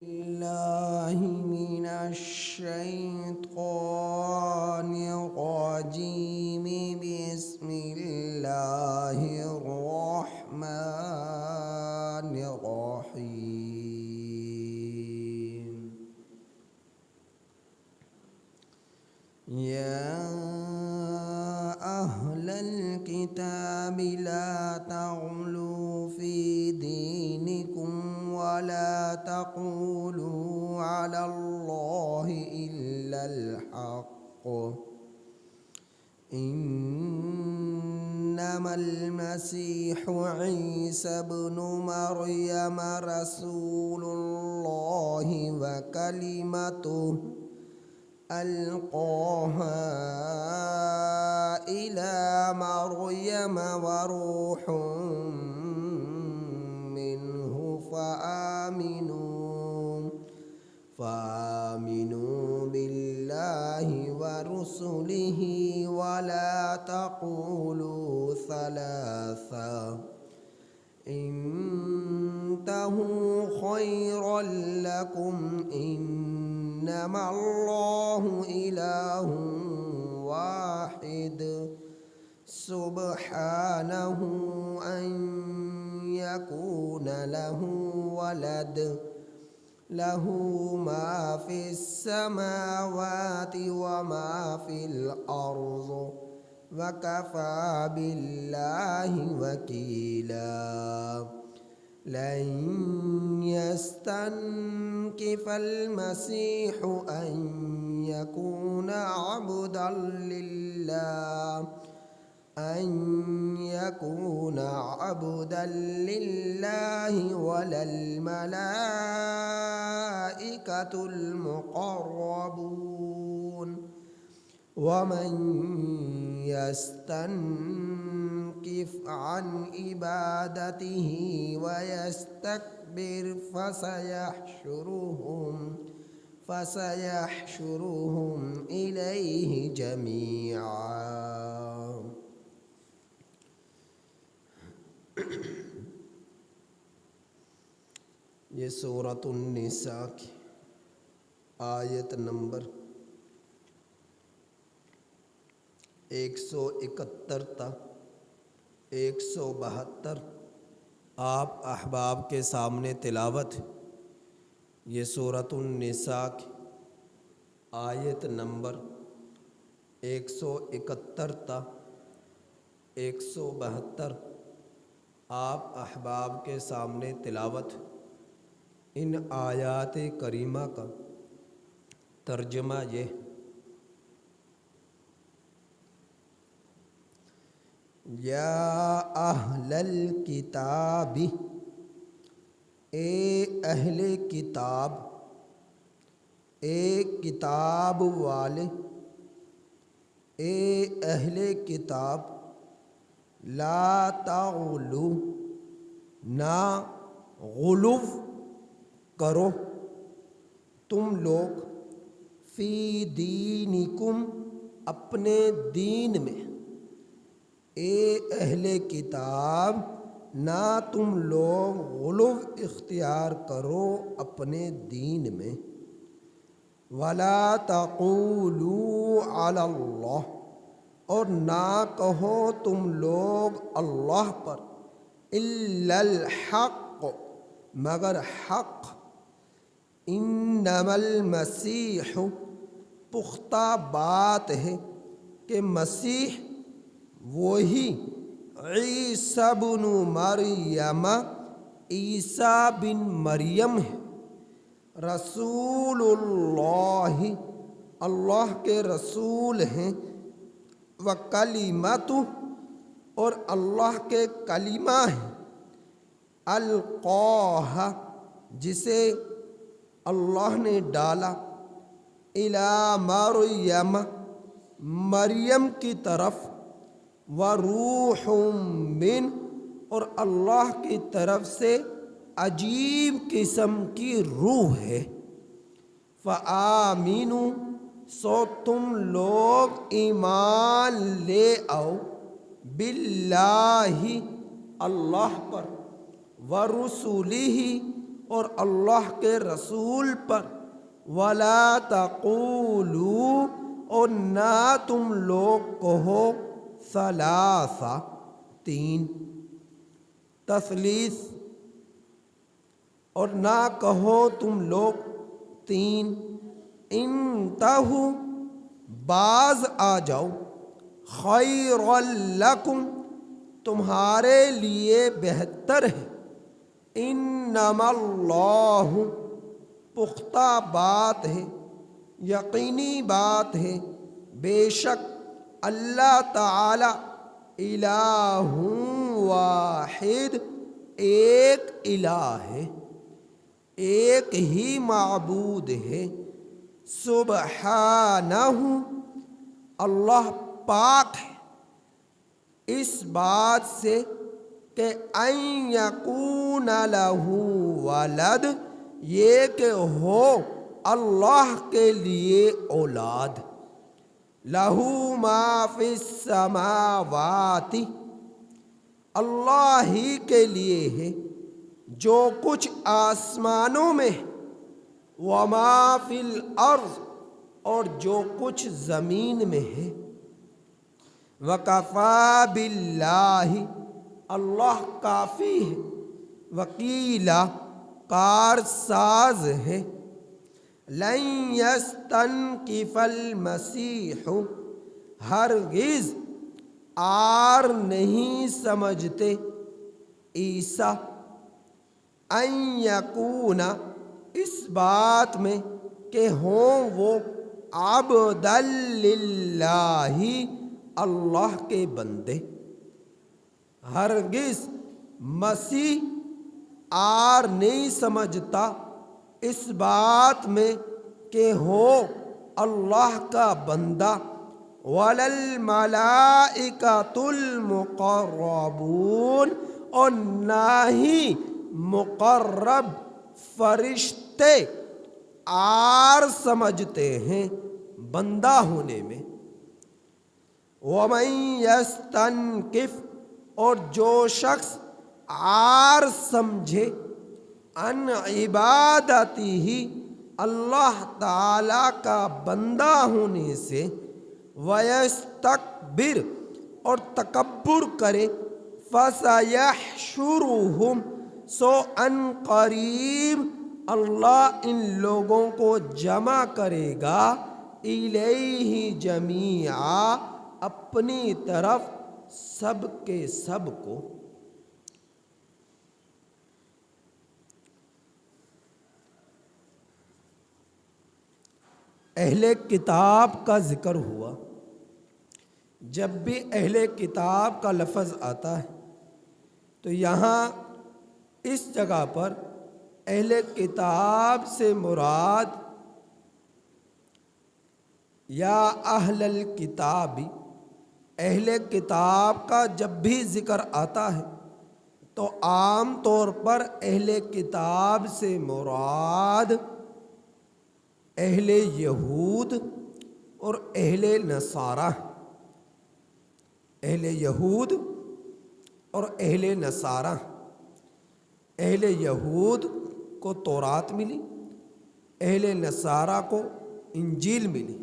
الله من الشيطان الرجيم. بسم الله الرحمن الرحيم. يا أهل الكتاب لا تغلوا في دينكم ولا تقولوا على الله إلا الحق. إنما المسيح عيسى ابن مريم رسول الله وكلمته ألقاها إلى مريم وروح منه فآمنوا بالله ورسله ولا تقولوا ثلاثة انتهوا خيرا لكم. إنما الله إله واحد سبحانه أن يكون له ولد له ما في السماوات وما في الأرض وكفى بالله وكيلا. لن يستنكف المسيح أن يكون عبدا لله ولا الملائكة المقربون. ومن يستنكف عن عبادته ويستكبر فسيحشرهم إليه جميعا. یہ سورۃ النساء کی آیت نمبر 171 تا 172 آپ احباب کے سامنے تلاوت. یہ سورۃ النساء کی آیت نمبر 171 تا 172 آپ احباب کے سامنے تلاوت. ان آیات کریمہ کا ترجمہ یہ: یا اہل الکتاب، اے اہل کتاب، اے کتاب والے، اے اہل کتاب، لا تغلو، نہ غلو کرو تم لوگ، فی دینکم، اپنے دین میں. اے اہل کتاب، نہ تم لوگ غلو اختیار کرو اپنے دین میں. ولا تقولوا علی اللہ، اور نہ کہو تم لوگ اللہ پر، الا الحق، مگر حق. انما المسیح، پختہ بات ہے کہ مسیح وہی عیسیٰ بن مریم، عیسیٰ بن مریم ہے. رسول اللہ، اللہ کے رسول ہیں. وکلمتہ، اور اللہ کے کلمہ ہیں. القاہا، جسے اللہ نے ڈالا، الی مریم، مریم کی طرف. وروح من، اور اللہ کی طرف سے عجیب قسم کی روح ہے. فآمنوا، سو تم لوگ ایمان لے آؤ، باللہ، اللہ پر، ورسولہ، اور اللہ کے رسول پر، ولا تقولوا اور نہ تم لوگ کہو، ثلاثہ تین، تثلیث، اور نہ کہو تم لوگ تین، انتہو باز آ جاؤ، خیر لکم تمہارے لیے بہتر ہے، انما اللہ پختہ بات ہے، یقینی بات ہے، بے شک اللہ تعالی الہ واحد ایک الہ ہے، ایک ہی معبود ہے، سبحانہ اللہ پاک ہے اس بات سے کہ ان یکون لہ ولد، یہ کہ ہو اللہ کے لیے اولاد، لہ ما فی السماوات اللہ ہی کے لیے ہے جو کچھ آسمانوں میں ہے، وما فی الارض اور جو کچھ زمین میں ہے، وَكَفَى بِاللَّهِ اللہ کافی ہے، وکیلا کارساز ہے، لن یستنکف المسیح ہرگز آر نہیں سمجھتے عیسیٰ، ان یکون اس بات میں کہ ہوں وہ عبدا للہ اللہ کے بندے، ہرگز مسیح آر نہیں سمجھتا اس بات میں کہ ہو اللہ کا بندہ، وَلَا الْمَلَائِكَةُ الْمُقَرَّبُونَ اور نہ ہی مقرب فرشتے آر سمجھتے ہیں بندہ ہونے میں، وَمَن يَسْتَنْكِفْ اور جو شخص آر سمجھے ان عبادتہ اللہ تعالی کا بندہ ہونے سے، وَيَسْتَكْبِرْ اور تکبر کرے، فَسَيَحْشُرُهُمْ سو ان قریب اللہ ان لوگوں کو جمع کرے گا، الیہ جمیعا اپنی طرف سب کے سب کو۔ اہل کتاب کا ذکر ہوا، جب بھی اہل کتاب کا لفظ آتا ہے تو یہاں اس جگہ پر اہل کتاب سے مراد یا اہل الکتاب، اہل کتاب کا جب بھی ذکر آتا ہے تو عام طور پر اہل کتاب سے مراد اہل یہود اور اہل نصارہ، اہل یہود اور اہل نصارہ۔ اہل یہود کو تورات ملی، اہل نصارہ کو انجیل ملی،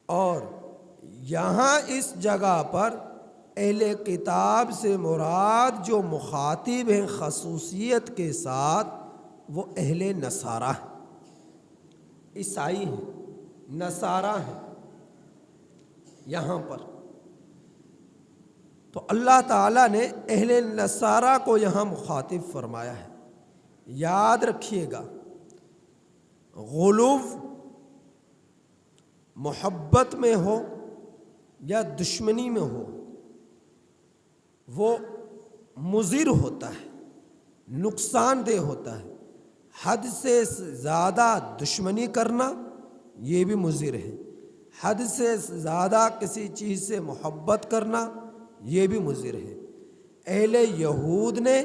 اور یہاں اس جگہ پر اہل کتاب سے مراد جو مخاطب ہیں خصوصیت کے ساتھ وہ اہل نصارہ ہیں، عیسائی ہیں، نصارہ ہیں۔ یہاں پر تو اللہ تعالیٰ نے اہل نصارہ کو یہاں مخاطب فرمایا ہے۔ یاد رکھیے گا، غلو محبت میں ہو یا دشمنی میں ہو وہ مضر ہوتا ہے، نقصان دہ ہوتا ہے۔ حد سے زیادہ دشمنی کرنا یہ بھی مضر ہے، حد سے زیادہ کسی چیز سے محبت کرنا یہ بھی مضر ہے۔ اہل یہود نے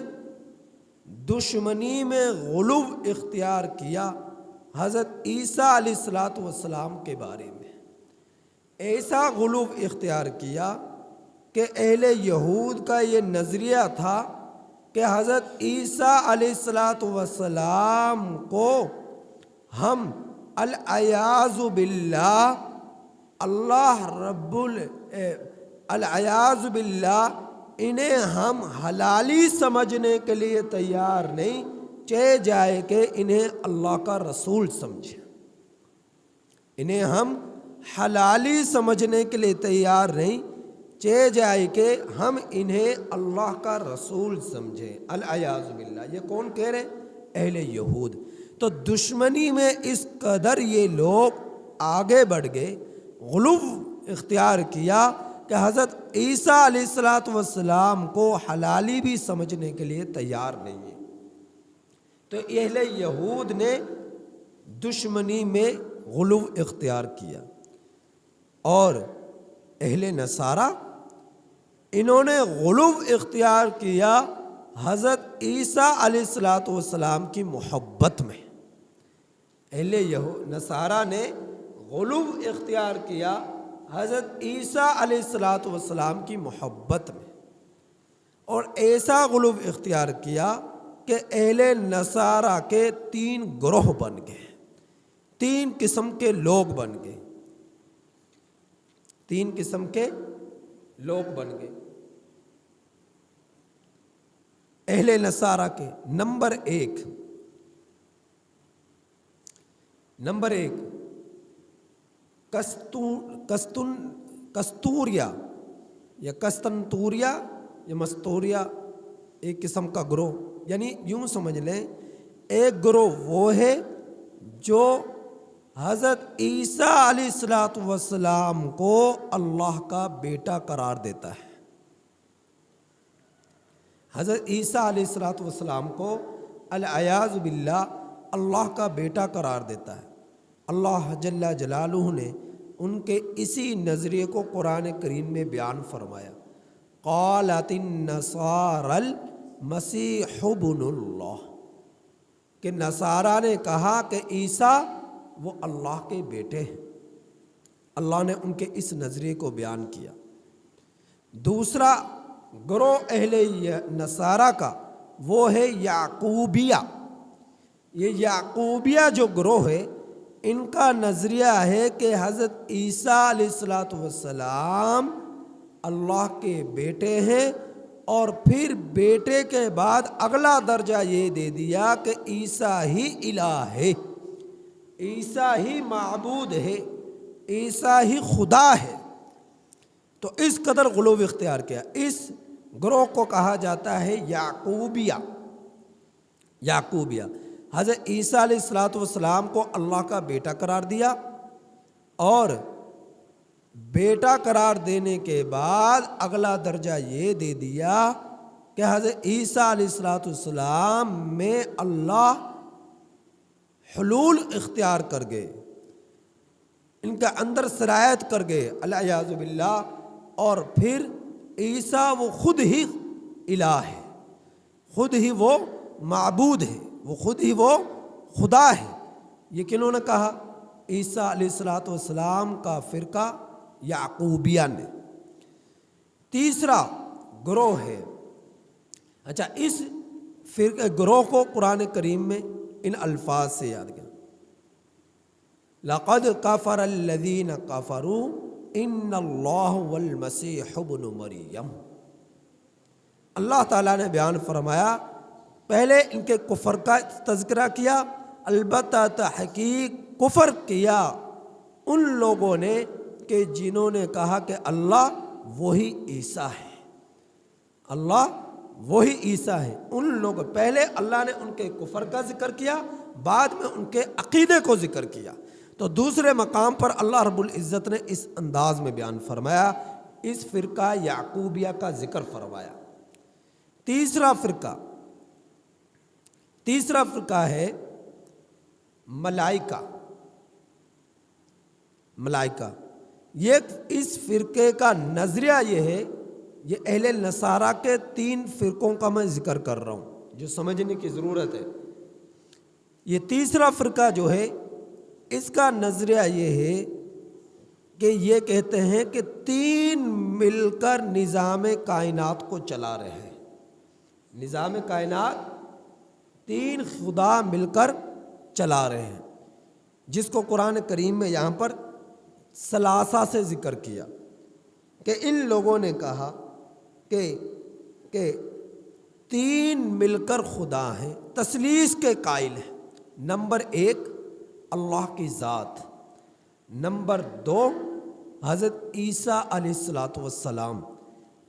دشمنی میں غلو اختیار کیا حضرت عیسیٰ علیہ السلام کے بارے میں، ایسا غلو اختیار کیا کہ اہل یہود کا یہ نظریہ تھا کہ حضرت عیسیٰ علیہ السلام کو ہم العیاذ باللہ العیاذ باللہ انہیں ہم حلالی سمجھنے کے لیے تیار نہیں، چاہے جائے کہ انہیں اللہ کا رسول سمجھیں، انہیں ہم حلالی سمجھنے کے لیے تیار نہیں، چاہے جائے کہ ہم انہیں اللہ کا رسول سمجھیں۔ العیاذ باللہ، یہ کون کہہ رہے ہیں؟ اہل یہود۔ تو دشمنی میں اس قدر یہ لوگ آگے بڑھ گئے، غلو اختیار کیا کہ حضرت عیسیٰ علیہ السلام کو حلالی بھی سمجھنے کے لیے تیار نہیں ہے۔ تو اہل یہود نے دشمنی میں غلو اختیار کیا، اور اہل نصارہ انہوں نے غلو اختیار کیا حضرت عیسیٰ علیہ السلام کی محبت میں۔ اہل نصارہ نے غلو اختیار کیا حضرت عیسیٰ علیہ السلام کی محبت میں، اور ایسا غلو اختیار کیا کہ اہل نصارہ کے 3 گروہ بن گئے، 3 قسم کے لوگ بن گئے، 3 قسم کے لوگ بن گئے اہل نصارہ کے۔ نمبر ایک کستوریا یا کستنتوریا یا مستوریا، ایک قسم کا گروہ، یعنی یوں سمجھ لیں ایک گروہ وہ ہے جو حضرت عیسیٰ علیہ السلام کو اللہ کا بیٹا قرار دیتا ہے۔ حضرت عیسیٰ علیہ السلام کو العیاذ باللہ اللہ کا بیٹا قرار دیتا ہے۔ اللہ جل جلالہ نے ان کے اسی نظریے کو قرآن کریم میں بیان فرمایا، قالت النصارى المسیح ابن اللہ، کہ نصارہ نے کہا کہ عیسیٰ وہ اللہ کے بیٹے ہیں۔ اللہ نے ان کے اس نظریے کو بیان کیا۔ دوسرا گروہ اہل نصارہ کا وہ ہے یعقوبیہ۔ یہ یعقوبیہ جو گروہ ہے، ان کا نظریہ ہے کہ حضرت عیسیٰ علیہ السلام اللہ کے بیٹے ہیں، اور پھر بیٹے کے بعد اگلا درجہ یہ دے دیا کہ عیسیٰ ہی الہ ہے، عیسیٰ ہی معبود ہے، عیسیٰ ہی خدا ہے۔ تو اس قدر غلو اختیار کیا۔ اس گروہ کو کہا جاتا ہے یعقوبیہ۔ حضرت عیسیٰ علیہ السلام کو اللہ کا بیٹا قرار دیا، اور بیٹا قرار دینے کے بعد اگلا درجہ یہ دے دیا کہ حضرت عیسیٰ علیہ السلام میں اللہ حلول اختیار کر گئے، ان کے اندر سرایت کر گئے العیاذ باللہ، اور پھر عیسیٰ وہ خود ہی الہ ہے، خود ہی وہ معبود ہے، وہ خود ہی وہ خدا ہے۔ یہ کنہوں نے کہا؟ عیسیٰ علیہ السلام کا فرقہ یعقوبیہ نے۔ تیسرا گروہ ہے، اچھا اس فرقہ گروہ کو قرآن کریم میں ان الفاظ سے یاد کیا، لقد کفر الذین کفروا ان اللہ والمسیح ابن مریم۔ اللہ تعالیٰ نے بیان فرمایا، پہلے ان کے کفر کا تذکرہ کیا، البتہ تحقیق کفر کیا ان لوگوں نے کہ جنہوں نے کہا کہ اللہ وہی عیسیٰ ہے، اللہ وہی عیسیٰ ہے۔ ان لوگ پہلے اللہ نے ان کے کفر کا ذکر کیا، بعد میں ان کے عقیدے کو ذکر کیا۔ تو دوسرے مقام پر اللہ رب العزت نے اس انداز میں بیان فرمایا، اس فرقہ یعقوبیہ کا ذکر فرمایا۔ تیسرا فرقہ ہے ملائکہ۔ یہ اس فرقے کا نظریہ یہ ہے، یہ اہل نصارہ کے 3 فرقوں کا میں ذکر کر رہا ہوں جو سمجھنے کی ضرورت ہے۔ یہ تیسرا فرقہ جو ہے، اس کا نظریہ یہ ہے کہ یہ کہتے ہیں کہ 3 مل کر نظام کائنات کو چلا رہے ہیں۔ نظام کائنات تین خدا مل کر چلا رہے ہیں، جس کو قرآن کریم میں یہاں پر ثلاثہ سے ذکر کیا کہ ان لوگوں نے کہا کہ تین مل کر خدا ہیں، تثلیث کے قائل ہیں۔ نمبر ایک اللہ کی ذات، نمبر دو حضرت عیسیٰ علیہ الصلاۃ والسلام،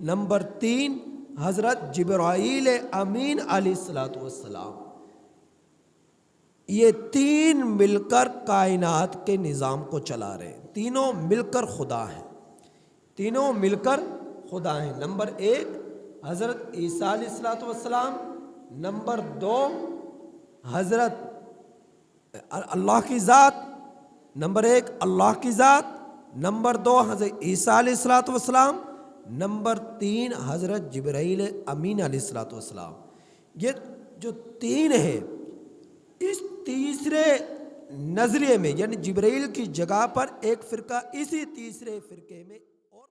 نمبر تین حضرت جبرائیل امین علیہ الصلاۃ والسلام۔ یہ تین مل کر کائنات کے نظام کو چلا رہے ہیں، تینوں مل کر خدا ہیں، تینوں مل کر خدا ہیں۔ نمبر ایک حضرت عیسیٰ علیہ الصلاۃ والسلام، نمبر دو حضرت اللہ کی ذات، نمبر ایک اللہ کی ذات، نمبر دو حضرت عیسیٰ علیہ الصلاۃ والسلام، نمبر تین حضرت جبرائیل امین علیہ الصلاۃ والسلام۔ یہ جو تین ہیں، اس تیسرے نظریے میں یعنی جبرائیل کی جگہ پر ایک فرقہ اسی تیسرے فرقے میں